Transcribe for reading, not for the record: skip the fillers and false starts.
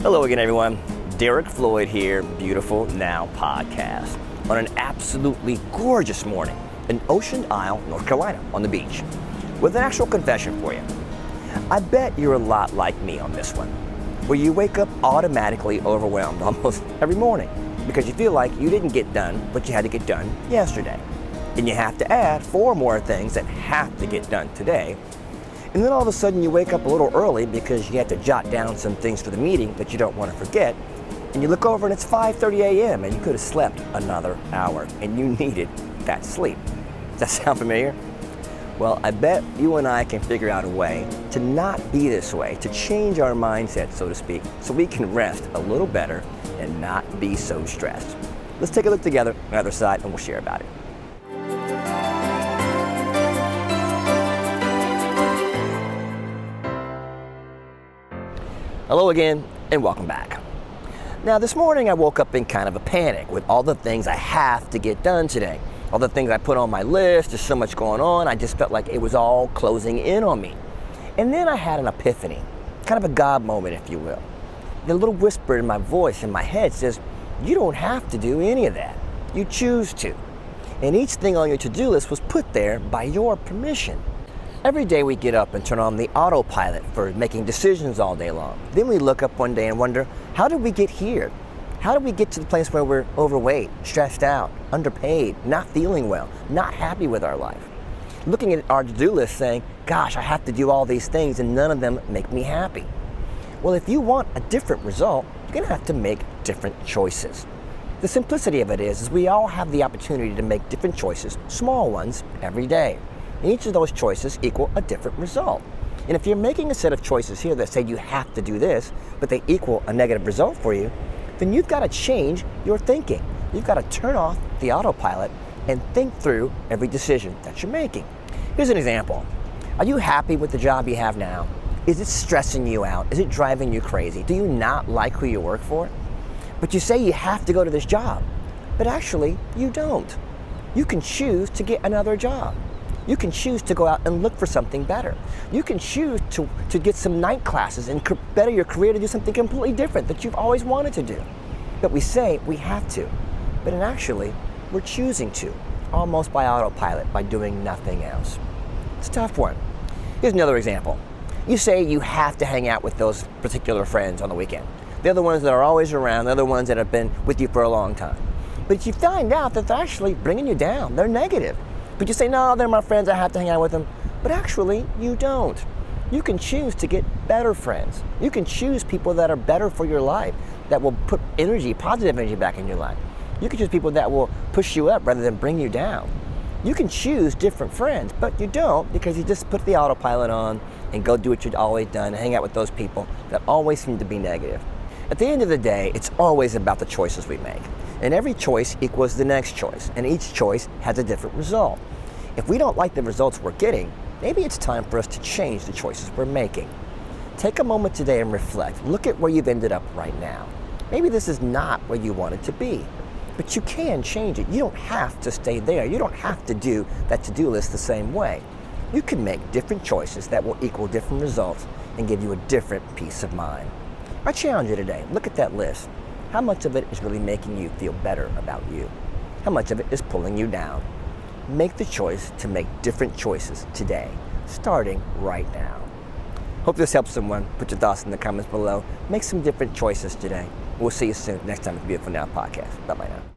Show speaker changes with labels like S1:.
S1: Hello again, everyone. Derek Floyd here, Beautiful Now Podcast, on an absolutely gorgeous morning in Ocean Isle, North Carolina, on the beach, with an actual confession for you. I bet you're a lot like me on this one, where you wake up automatically overwhelmed almost every morning because you feel like you didn't get done what you had to get done yesterday. And you have to add 4 more things that have to get done today. And then all of a sudden you wake up a little early because you had to jot down some things for the meeting that you don't want to forget. And you look over and it's 5:30 a.m. and you could have slept another hour and you needed that sleep. Does that sound familiar? Well, I bet you and I can figure out a way to not be this way, to change our mindset, so to speak, so we can rest a little better and not be so stressed. Let's take a look together on the other side and we'll share about it. Hello again, and welcome back. Now, this morning I woke up in kind of a panic with all the things I have to get done today. All the things I put on my list, there's so much going on, I just felt like it was all closing in on me. And then I had an epiphany, kind of a God moment, if you will. The little whisper in my voice, in my head says, you don't have to do any of that. You choose to. And each thing on your to-do list was put there by your permission. Every day we get up and turn on the autopilot for making decisions all day long. Then we look up one day and wonder, how did we get here? How did we get to the place where we're overweight, stressed out, underpaid, not feeling well, not happy with our life? Looking at our to-do list saying, gosh, I have to do all these things and none of them make me happy. Well, if you want a different result, you're gonna have to make different choices. The simplicity of it is we all have the opportunity to make different choices, small ones, every day. And each of those choices equal a different result. And if you're making a set of choices here that say you have to do this, but they equal a negative result for you, then you've got to change your thinking. You've got to turn off the autopilot and think through every decision that you're making. Here's an example. Are you happy with the job you have now? Is it stressing you out? Is it driving you crazy? Do you not like who you work for? But you say you have to go to this job, but actually you don't. You can choose to get another job. You can choose to go out and look for something better. You can choose to get some night classes and better your career to do something completely different that you've always wanted to do. But we say we have to, but actually we're choosing to, almost by autopilot, by doing nothing else. It's a tough one. Here's another example. You say you have to hang out with those particular friends on the weekend. They're the ones that are always around. They're the ones that have been with you for a long time. But you find out that they're actually bringing you down. They're negative. But you say, no, they're my friends, I have to hang out with them. But actually, you don't. You can choose to get better friends. You can choose people that are better for your life, that will put energy, positive energy back in your life. You can choose people that will push you up rather than bring you down. You can choose different friends, but you don't because you just put the autopilot on and go do what you've always done and hang out with those people that always seem to be negative. At the end of the day, it's always about the choices we make. And every choice equals the next choice, and each choice has a different result. If we don't like the results we're getting, maybe it's time for us to change the choices we're making. Take a moment today and reflect. Look at where you've ended up right now. Maybe this is not where you wanted to be, but you can change it. You don't have to stay there. You don't have to do that to-do list the same way. You can make different choices that will equal different results and give you a different peace of mind. I challenge you today, look at that list. How much of it is really making you feel better about you? How much of it is pulling you down? Make the choice to make different choices today, starting right now. Hope this helps someone. Put your thoughts in the comments below. Make some different choices today. We'll see you soon next time at the Beautiful Now Podcast. Bye-bye now.